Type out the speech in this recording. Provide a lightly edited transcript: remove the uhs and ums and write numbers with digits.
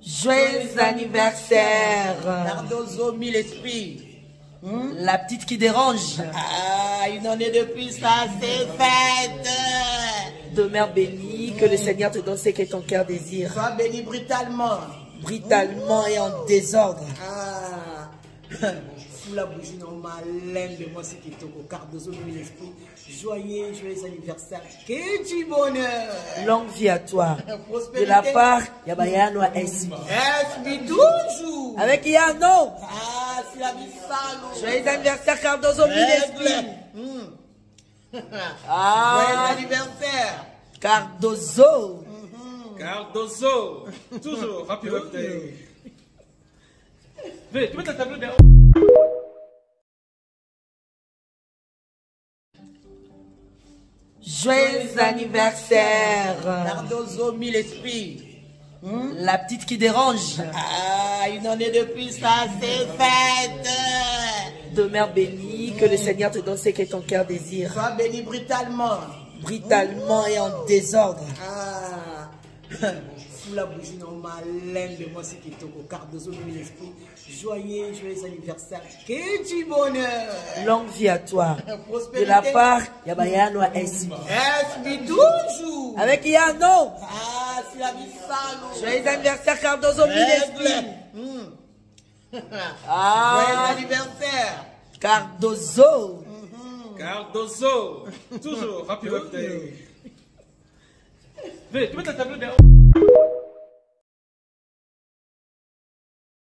Joyeux anniversaire. Cardozo, mille esprits. La petite qui dérange. Ah, une année depuis ça, c'est fête. Demeure bénie, que le Seigneur te donne ce que ton cœur désire. Sois béni brutalement. Brutalement et en désordre. Ah, sous la bougie normale, de moi c'est qui est au Cardozo, mille esprits. Joyeux anniversaire. Que du bonheur. Longue vie à toi. De Prospérité. la part, Yabayano Esmi. Esmi toujours. Avec Yano. Ah, c'est la missalo. Joyeux anniversaire, Cardozo, mille esprits. Joyeux anniversaire. Cardozo. Cardozo, toujours, happy birthday. Tu mets ta table derrière. Joyeux anniversaire. Cardozo, mille esprits. La petite qui dérange. Ah, une année depuis ça, c'est fête. Demeure bénie, que le Seigneur te donne ce que ton cœur désire. Sois béni brutalement. Brutalement et en désordre. Ah, sous la bougie normale, de moi c'est qui est au Cardozo, mille esprits. Joyeux anniversaire. Que du bonheur. Longue vie à toi. De Prospérité. la part, Yabayano Esmi. Esmi toujours. Avec Yano. Ah, c'est la missalo. Joyeux anniversaire, Cardozo, mille esprits. Joyeux Ah, anniversaire. Cardozo. Cardozo, toujours, happy birthday. Tu mets ta table derrière.